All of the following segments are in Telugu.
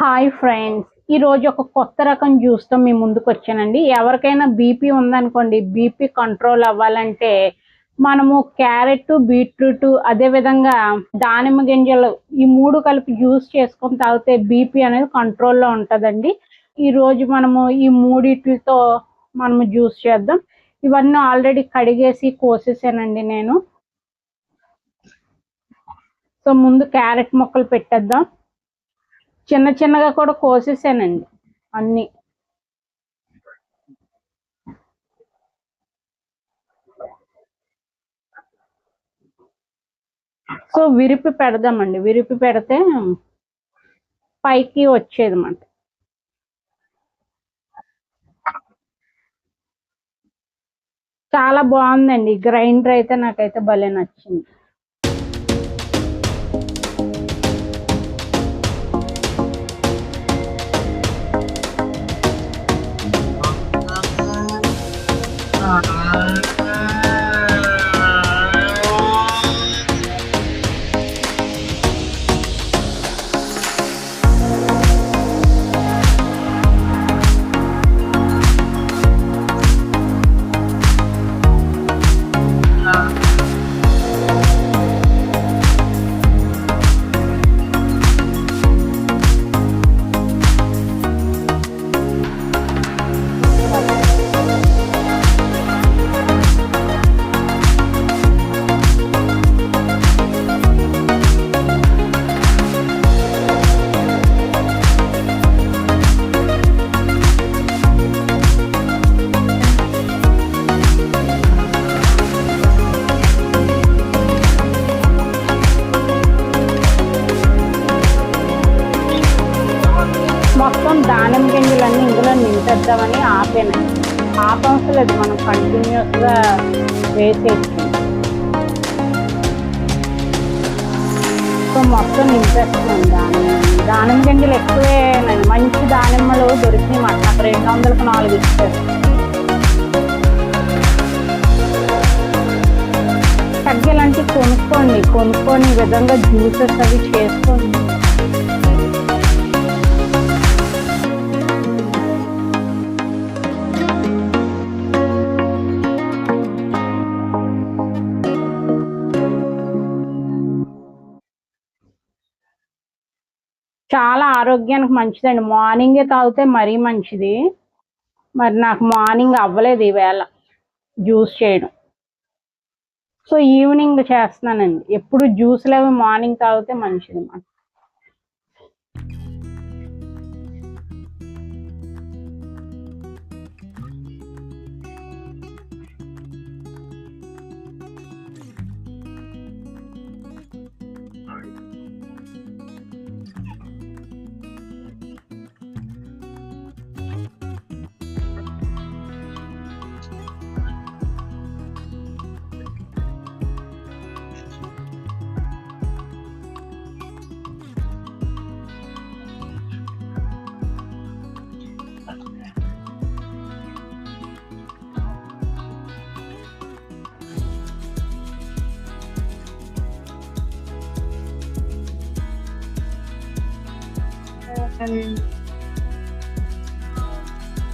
హాయ్ ఫ్రెండ్స్, ఈరోజు ఒక కొత్త రకం జ్యూస్తో మీ ముందుకు వచ్చానండి. ఎవరికైనా బీపీ ఉందనుకోండి, బీపీ కంట్రోల్ అవ్వాలంటే మనము క్యారెట్, బీట్రూట్, అదేవిధంగా దానిమ్మ గింజలు ఈ మూడు కలిపి జ్యూస్ చేసుకొని తాగితే బీపీ అనేది కంట్రోల్లో ఉంటుందండి. ఈరోజు మనము ఈ మూడిటితో మనము జ్యూస్ చేద్దాం. ఇవన్నీ ఆల్రెడీ కడిగేసి కోసేసానండి నేను. సో ముందు క్యారెట్ ముక్కలు పెట్టేద్దాం. చిన్న చిన్నగా కూడా కోసేసానండి అన్ని. సో విరిపి పెడదామండి. విరిపి పెడితే పైకి వచ్చేది అన్నమాట. చాలా బాగుందండి. గ్రైండర్ అయితే నాకైతే భలే నచ్చింది. మొత్తం దానిమ్మ గింజలన్నీ ఇందులో నింపేద్దామని ఆపేనండి. ఆపవసరం లేదు, మనం కంటిన్యూస్గా వేసేసి. సో మొత్తం నింపేస్తున్నాం. దానిమ్మ గింజలు ఎక్కువేనండి. మంచి దానిమ్మలు దొరికినాయి మాట. అక్కడ 200కి 4 ఇచ్చారు. తగ్గేలాంటి కొనుక్కొని ఈ విధంగా జ్యూసెస్ అవి చేసుకోండి. చాలా ఆరోగ్యానికి మంచిదండి. మార్నింగే తాగితే మరీ మంచిది. మరి నాకు మార్నింగ్ అవ్వలేదు ఈవేళ జ్యూస్ చేయడం. సో ఈవినింగ్ చేస్తున్నానండి. ఎప్పుడు జ్యూస్లు అవి మార్నింగ్ తాగితే మంచిది అన్నమాట.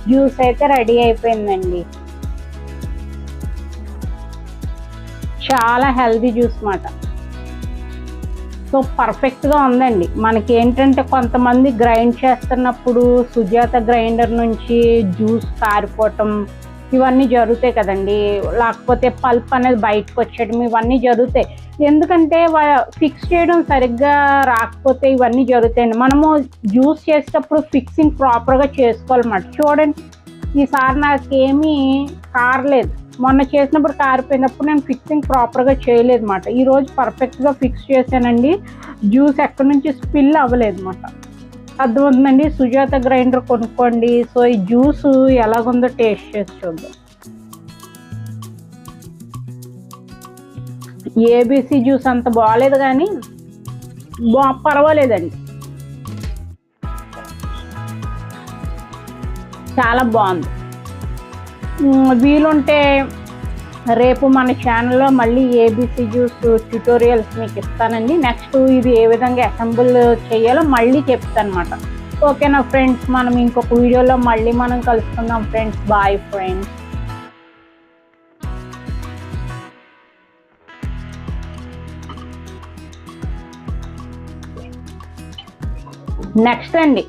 జ్యూస్ అయితే రెడీ అయిపోయిందండి. చాలా హెల్దీ జ్యూస్ మాట. సో పర్ఫెక్ట్గా ఉందండి. మనకి ఏంటంటే కొంతమంది గ్రైండ్ చేస్తున్నప్పుడు సుజాత గ్రైండర్ నుంచి జ్యూస్ కారిపోవటం ఇవన్నీ జరుగుతాయి కదండి. లేకపోతే పల్ప్ అనేది బయటకు వచ్చేయడం ఇవన్నీ జరుగుతాయి. ఎందుకంటే ఫిక్స్ చేయడం సరిగ్గా రాకపోతే ఇవన్నీ జరుగుతాయండి. మనము జ్యూస్ చేసేటప్పుడు ఫిక్సింగ్ ప్రాపర్గా చేసుకోవాలన్నమాట. చూడండి, ఈసారి నాకేమీ కారలేదు. మొన్న చేసినప్పుడు కారిపోయినప్పుడు నేను ఫిక్సింగ్ ప్రాపర్గా చేయలేదు అన్నమాట. ఈరోజు పర్ఫెక్ట్గా ఫిక్స్ చేశానండి. జ్యూస్ ఎక్కడి నుంచి స్పిల్ అవ్వలేదు అన్నమాట. అర్థమవుతుందండి. సుజాత గ్రైండర్ కొనుక్కోండి. సో ఈ జ్యూస్ ఎలాగుందో టేస్ట్ చేసి చూద్దాం. ఏబీసీ జ్యూస్ అంత బాగాలేదు కానీ పర్వాలేదండి. చాలా బాగుంది. వీలుంటే రేపు మన ఛానల్లో మళ్ళీ ఏబీసీ జ్యూస్ ట్యూటోరియల్స్ మీకు ఇస్తానండి. నెక్స్ట్ ఇది ఏ విధంగా అసెంబుల్ చేయాలో మళ్ళీ చెప్తాను అన్నమాట. ఓకేనా ఫ్రెండ్స్, మనం ఇంకొక వీడియోలో మళ్ళీ మనం కలుసుకుందాం ఫ్రెండ్స్. Bye friends. నెక్స్ట్ అండి,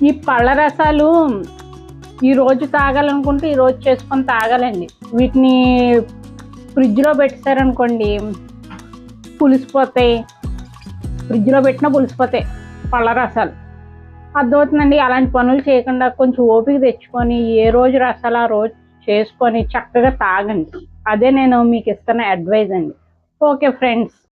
ఈ పళ్ళ రసాలు ఈరోజు తాగాలనుకుంటే ఈరోజు చేసుకొని తాగాలండి. వీటిని ఫ్రిడ్జ్లో పెట్టారనుకోండి పులిసిపోతాయి, ఫ్రిడ్జ్లో పెట్టినా పులిసిపోతాయి పళ్ళ రసాలు. అర్థమవుతుందండి. అలాంటి పనులు చేయకుండా కొంచెం ఓపిక తెచ్చుకొని ఏ రోజు రసాలు ఆ రోజు చేసుకొని చక్కగా తాగండి. అదే నేను మీకు ఇస్తున్న అడ్వైజ్ అండి. Okay friends.